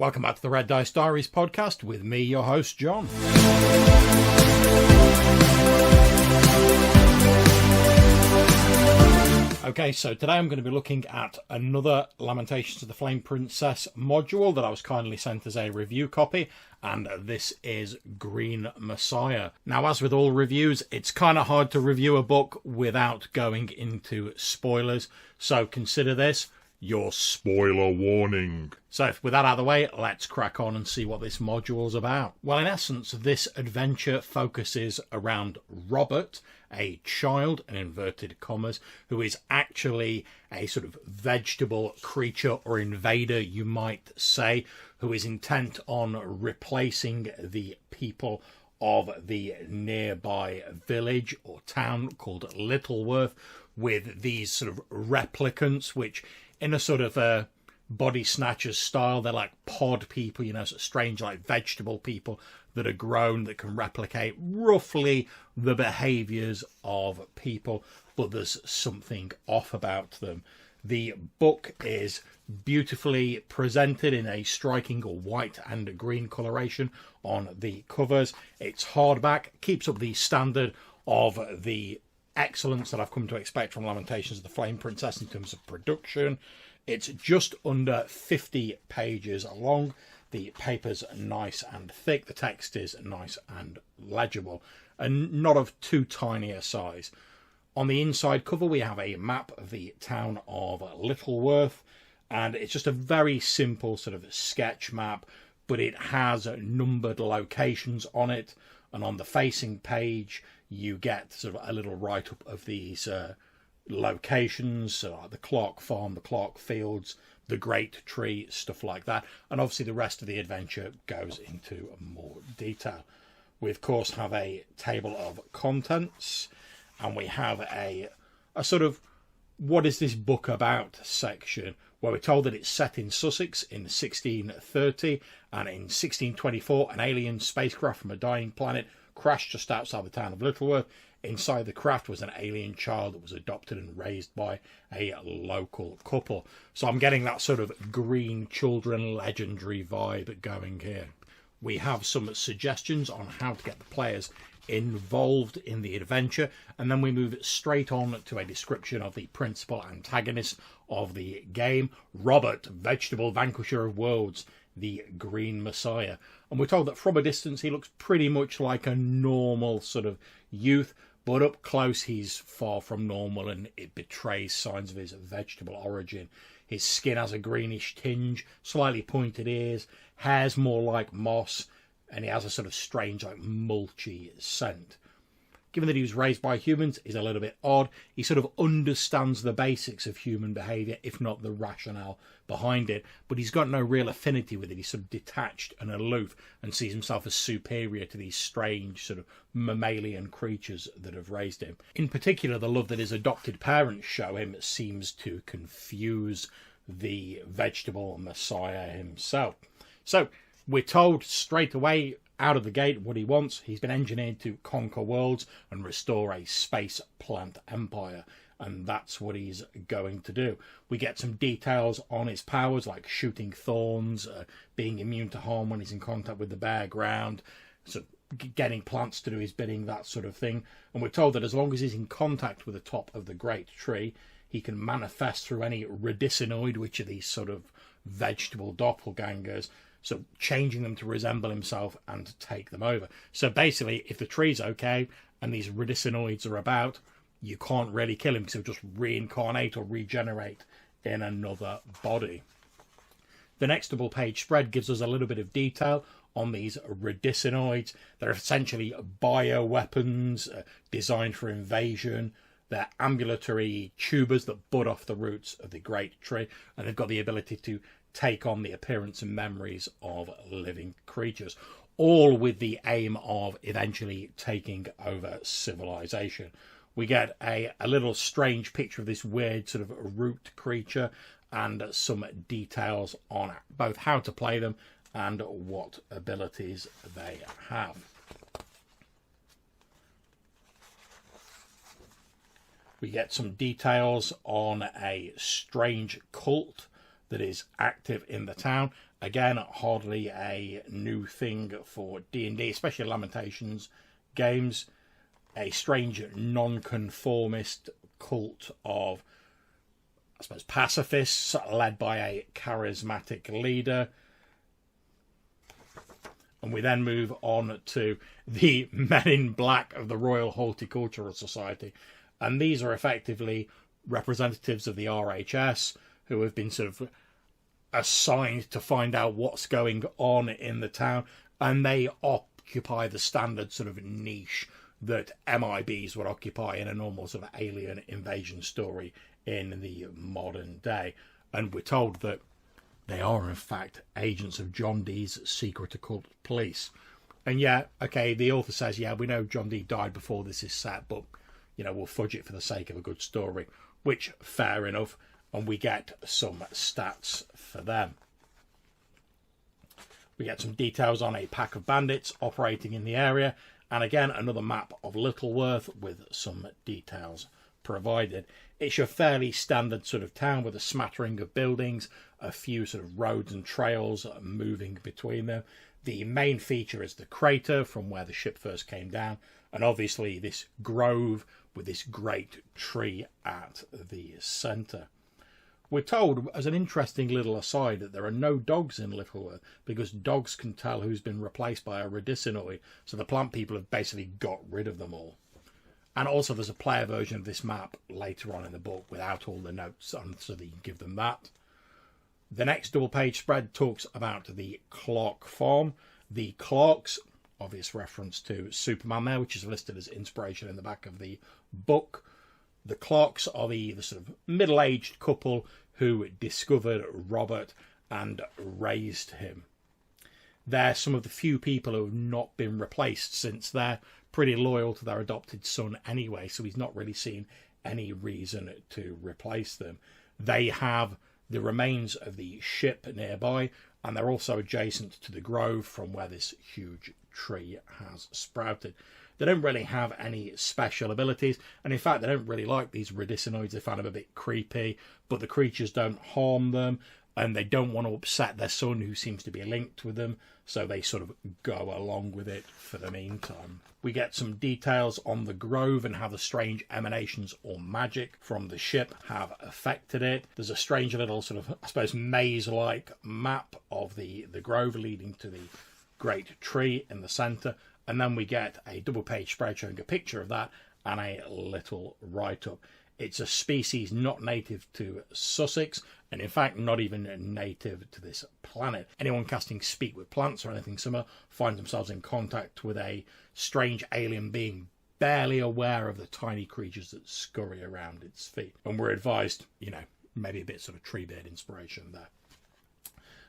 Welcome back to the Red Dice Diaries podcast with me, your host, John. Okay, so today I'm going to be looking at another Lamentations of the Flame Princess module that I was kindly sent as a review copy, and this is Green Messiah. Now, as with all reviews, it's kind of hard to review a book without going into spoilers, so consider this your spoiler warning. So with that out of the way, let's crack on and see what this module's about. Well, in essence, this adventure focuses around Robert, a child, in inverted commas, who is actually a sort of vegetable creature or invader, you might say, who is intent on replacing the people of the nearby village or town called Littleworth with these sort of replicants, which in a sort of body snatchers style, they're like pod people, you know, sort of strange like vegetable people that are grown that can replicate roughly the behaviours of people, but there's something off about them. The book is beautifully presented in a striking white and green coloration on the covers. It's hardback, keeps up the standard of the excellence that I've come to expect from Lamentations of the Flame Princess in terms of production. It's just under 50 pages long. The paper's nice and thick. The text is nice and legible, and not of too tiny a size. On the inside cover, we have a map of the town of Littleworth, and it's just a very simple sort of sketch map, but it has numbered locations on it, and on the facing page you get sort of a little write-up of these locations, so like the Clark Farm, the Clark Fields, the Great Tree, stuff like that. And obviously the rest of the adventure goes into more detail. We, of course, have a table of contents, and we have a sort of what is this book about section, where we're told that it's set in Sussex in 1630, and in 1624 an alien spacecraft from a dying planet crashed just outside the town of Littleworth. Inside the craft was an alien child that was adopted and raised by a local couple. So I'm getting that sort of green children legendary vibe going here. We have some suggestions on how to get the players involved in the adventure, and then we move straight on to a description of the principal antagonist of the game, Robert, vegetable vanquisher of worlds, the Green Messiah. And we're told that from a distance he looks pretty much like a normal sort of youth, but up close he's far from normal, and it betrays signs of his vegetable origin. His skin has a greenish tinge, slightly pointed ears, hair's more like moss, and he has a sort of strange like mulchy scent. Given that he was raised by humans, he's a little bit odd. He sort of understands the basics of human behaviour, if not the rationale behind it, but he's got no real affinity with it. He's sort of detached and aloof and sees himself as superior to these strange sort of mammalian creatures that have raised him. In particular, the love that his adopted parents show him seems to confuse the vegetable messiah himself. So we're told straight away out of the gate what he wants. He's been engineered to conquer worlds and restore a space plant empire, and that's what he's going to do. We get some details on his powers, like shooting thorns, being immune to harm when he's in contact with the bare ground, so getting plants to do his bidding, that sort of thing. And we're told that as long as he's in contact with the top of the Great Tree, he can manifest through any radicinoid, which are these sort of vegetable doppelgangers, so changing them to resemble himself and to take them over. So basically, if the tree's okay and these radicinoids are about, you can't really kill him because he'll just reincarnate or regenerate in another body. The next double page spread gives us a little bit of detail on these radicinoids. They're essentially bioweapons designed for invasion. They're ambulatory tubers that bud off the roots of the Great Tree, and they've got the ability to take on the appearance and memories of living creatures, all with the aim of eventually taking over civilization. We get a little strange picture of this weird sort of root creature and some details on both how to play them and what abilities they have. We get some details on a strange cult that is active in the town, Again, hardly a new thing for D&D, especially Lamentations games. A strange non-conformist cult of, I suppose, pacifists led by a charismatic leader. And we then move on to the Men in Black of the Royal Horticultural Society. And these are effectively representatives of the RHS who have been sort of assigned to find out what's going on in the town. And they occupy the standard sort of niche that MIBs would occupy in a normal sort of alien invasion story in the modern day. And we're told that they are, in fact, agents of John Dee's secret occult police. And yeah, okay, the author says, yeah, we know John Dee died before this is set, but, you know, we'll fudge it for the sake of a good story, which, fair enough, and we get some stats for them. We get some details on a pack of bandits operating in the area, and again, another map of Littleworth with some details provided. It's your fairly standard sort of town with a smattering of buildings, a few sort of roads and trails moving between them. The main feature is the crater from where the ship first came down, and obviously this grove with this great tree at the centre. We're told, as an interesting little aside, that there are no dogs in Littleworth because dogs can tell who's been replaced by a Radicinoid, so the plant people have basically got rid of them all. And also there's a player version of this map later on in the book without all the notes on, so that you can give them that. The next double page spread talks about the Clark farm. The Clarks, obvious reference to Superman there, which is listed as inspiration in the back of the book. The Clarks are the sort of middle-aged couple who discovered Robert and raised him. They're some of the few people who have not been replaced, since they're pretty loyal to their adopted son anyway, so he's not really seen any reason to replace them. They have the remains of the ship nearby, and they're also adjacent to the grove from where this huge tree has sprouted. They don't really have any special abilities, and in fact they don't really like these Radicinoids. They find them a bit creepy, but the creatures don't harm them, and they don't want to upset their son, who seems to be linked with them, so they sort of go along with it for the meantime. We get some details on the grove and how the strange emanations or magic from the ship have affected it. There's a strange little sort of, I suppose, maze-like map of the grove leading to the great tree in the centre. And then we get a double page spread showing a picture of that and a little write-up. It's a species not native to Sussex, and in fact not even native to this planet. Anyone casting Speak with Plants or anything similar finds themselves in contact with a strange alien being, barely aware of the tiny creatures that scurry around its feet. And we're advised, you know, maybe a bit sort of Treebeard inspiration there.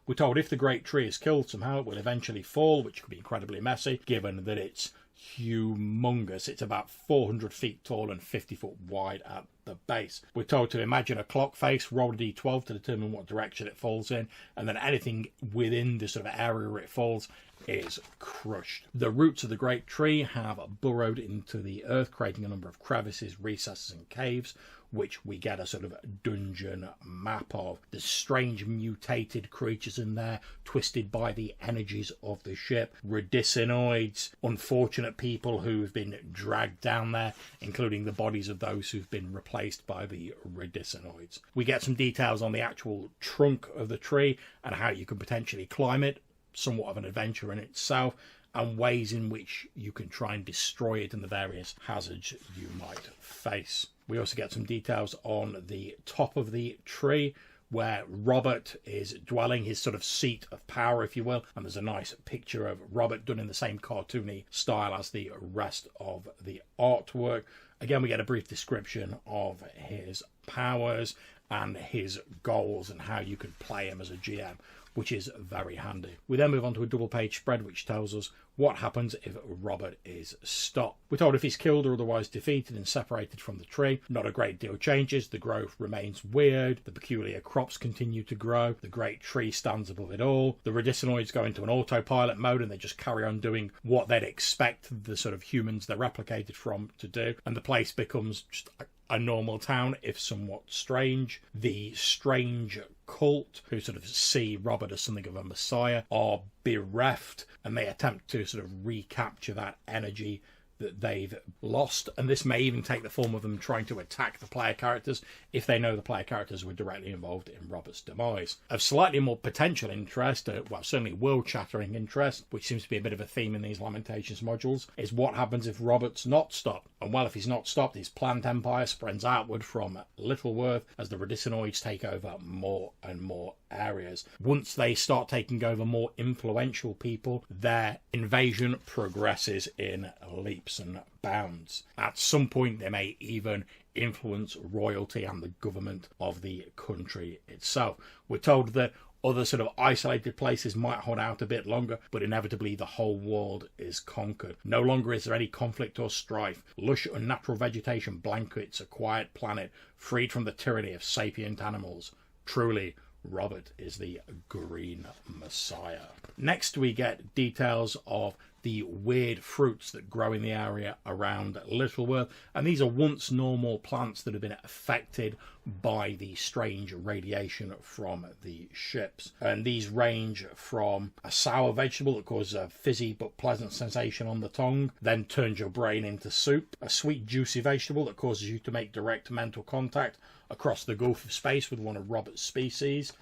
We're told if the great tree is killed somehow, it will eventually fall, which could be incredibly messy, given that it's humongous. It's about 400 feet tall and 50 foot wide at the base. We're told to imagine a clock face, roll a d12 to determine what direction it falls in, and then anything within the sort of area where it falls is crushed. The roots of the great tree have burrowed into the earth, creating a number of crevices, recesses and caves, which we get a sort of dungeon map of. There's strange mutated creatures in there, twisted by the energies of the ship, Radicinoids, unfortunate people who've been dragged down there, including the bodies of those who've been replaced by the Radicinoids. We get some details on the actual trunk of the tree and how you can potentially climb it, somewhat of an adventure in itself, and ways in which you can try and destroy it and the various hazards you might face. We also get some details on the top of the tree where Robert is dwelling, his sort of seat of power, if you will. And there's a nice picture of Robert done in the same cartoony style as the rest of the artwork. Again, we get a brief description of his powers and his goals and how you can play him as a GM, which is very handy. We then move on to a double page spread which tells us what happens if Robert is stopped. We're told if he's killed or otherwise defeated and separated from the tree, not a great deal changes. The growth remains weird, the peculiar crops continue to grow, the great tree stands above it all, the Radicinoids go into an autopilot mode and they just carry on doing what they'd expect the sort of humans they're replicated from to do, and the place becomes just a normal town, if somewhat strange. The strange cult, who sort of see Robert as something of a messiah, are bereft, and they attempt to sort of recapture that energy that they've lost, and this may even take the form of them trying to attack the player characters if they know the player characters were directly involved in Robert's demise. Of slightly more potential interest, well, certainly world-shattering interest, which seems to be a bit of a theme in these Lamentations modules, is what happens if Robert's not stopped. And well, if he's not stopped, his plant empire spreads outward from Littleworth as the Radicinoids take over more and more areas. Once they start taking over more influential people, their invasion progresses in leaps and bounds. At some point, they may even influence royalty and the government of the country itself. We're told that other sort of isolated places might hold out a bit longer, but inevitably the whole world is conquered. No longer is there any conflict or strife. Lush unnatural vegetation blankets a quiet planet, freed from the tyranny of sapient animals. Truly, Robert is the Green Messiah. Next, we get details of the weird fruits that grow in the area around Littleworth, and these are once normal plants that have been affected by the strange radiation from the ships. And these range from a sour vegetable that causes a fizzy but pleasant sensation on the tongue, then turns your brain into soup, a sweet juicy vegetable that causes you to make direct mental contact across the gulf of space with one of Robert's species,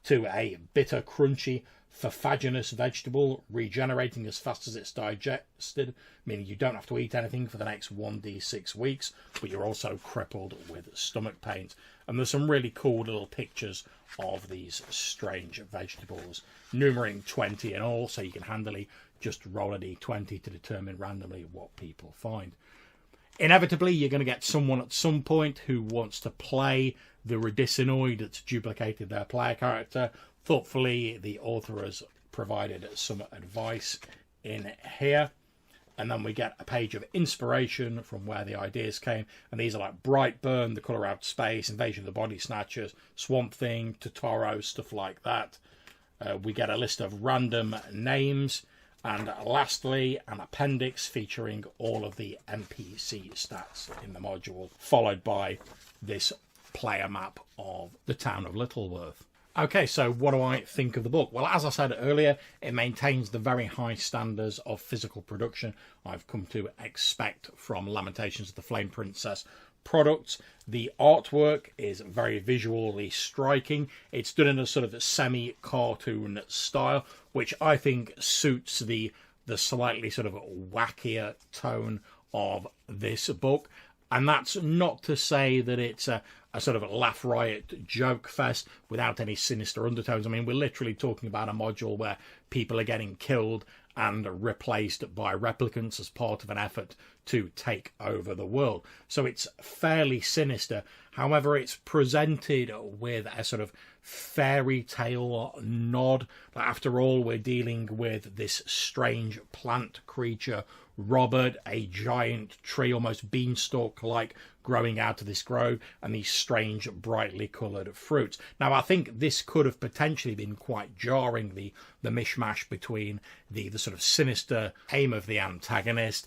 to a bitter, crunchy, farfaginous vegetable, regenerating as fast as it's digested, meaning you don't have to eat anything for the next 1d6 weeks, but you're also crippled with stomach pains. And there's some really cool little pictures of these strange vegetables, numbering 20 in all, so you can handily just roll a d20 to determine randomly what people find. Inevitably, you're going to get someone at some point who wants to play the Radicinoid that's duplicated their player character. Thoughtfully, the author has provided some advice in here. And then we get a page of inspiration from where the ideas came. And these are like Brightburn, The Colour Out of Space, Invasion of the Body Snatchers, Swamp Thing, Totoro, stuff like that. We get a list of random names. And lastly, an appendix featuring all of the NPC stats in the module, followed by this player map of the town of Littleworth. Okay, so what do I think of the book? Well, as I said earlier, it maintains the very high standards of physical production I've come to expect from Lamentations of the Flame Princess products. The artwork is very visually striking. It's done in a sort of semi-cartoon style, which I think suits the slightly sort of wackier tone of this book. And that's not to say that it's a sort of a laugh riot joke fest without any sinister undertones. I mean, we're literally talking about a module where people are getting killed and replaced by replicants as part of an effort to take over the world. So it's fairly sinister. However, it's presented with a sort of fairy tale nod. After all, we're dealing with this strange plant creature, Robert, a giant tree, almost beanstalk-like, growing out of this grove, and these strange, brightly coloured fruits. Now, I think this could have potentially been quite jarring, the mishmash between the sort of sinister aim of the antagonist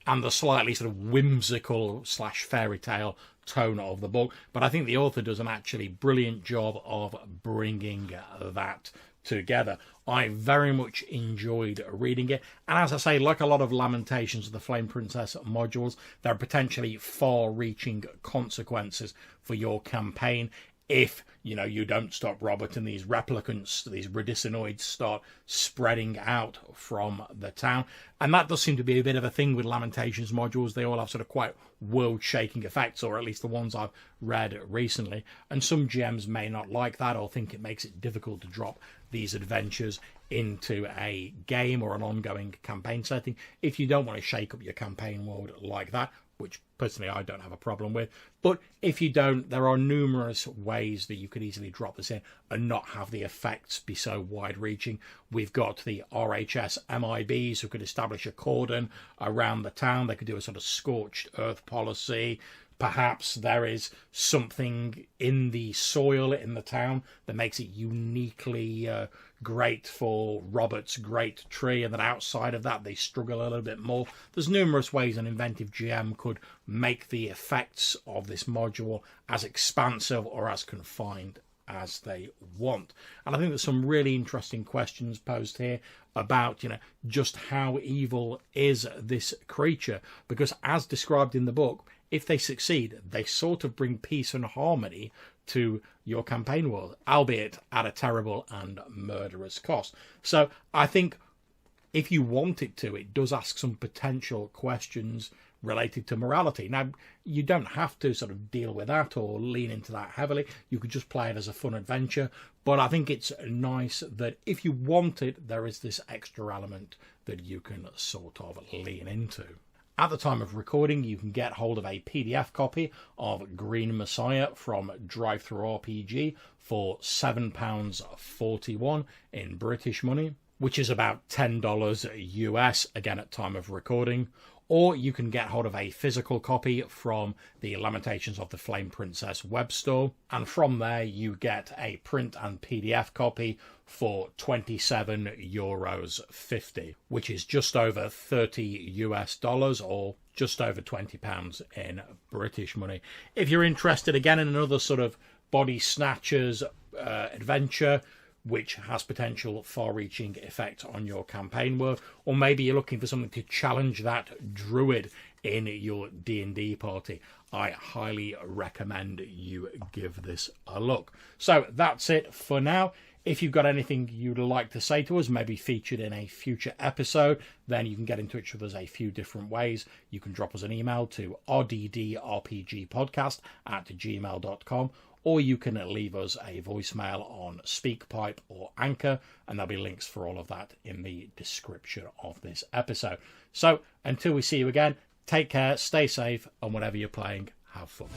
and the slightly sort of whimsical / fairy tale tone of the book. But I think the author does an actually brilliant job of bringing that together. I very much enjoyed reading it, and as I say, like a lot of Lamentations of the Flame Princess modules, there are potentially far-reaching consequences for your campaign if, you know, you don't stop Robert and these replicants, these Radicinoids, start spreading out from the town. And that does seem to be a bit of a thing with Lamentations modules. They all have sort of quite world-shaking effects, or at least the ones I've read recently. And some GMs may not like that or think it makes it difficult to drop these adventures into a game or an ongoing campaign setting. If you don't want to shake up your campaign world like that, which personally I don't have a problem with. But if you don't, there are numerous ways that you could easily drop this in and not have the effects be so wide-reaching. We've got the RHS MIBs who could establish a cordon around the town. They could do a sort of scorched earth policy. Perhaps there is something in the soil in the town that makes it uniquely great for Robert's great tree, and then outside of that they struggle a little bit more. There's numerous ways an inventive GM could make the effects of this module as expansive or as confined as they want. And I think there's some really interesting questions posed here about, just how evil is this creature, because as described in the book, if they succeed, they sort of bring peace and harmony to your campaign world, albeit at a terrible and murderous cost. So I think if you want it to, it does ask some potential questions related to morality. Now, you don't have to sort of deal with that or lean into that heavily. You could just play it as a fun adventure. But I think it's nice that if you want it, there is this extra element that you can sort of lean into. At the time of recording, you can get hold of a PDF copy of Green Messiah from DriveThruRPG for £7.41 in British money, which is about $10 US, again at time of recording. Or you can get hold of a physical copy from the Lamentations of the Flame Princess web store. And from there, you get a print and PDF copy for €27.50, which is just over $30 US, or just over £20 in British money. If you're interested, again, in another sort of body snatchers adventure, which has potential far-reaching effect on your campaign world, or maybe you're looking for something to challenge that druid in your D&D party, I highly recommend you give this a look. So that's it for now. If you've got anything you'd like to say to us, maybe featured in a future episode, then you can get in touch with us a few different ways. You can drop us an email to rddrpgpodcast@gmail.com, or you can leave us a voicemail on SpeakPipe or Anchor, and there'll be links for all of that in the description of this episode. So until we see you again, take care, stay safe, and whatever you're playing, have fun.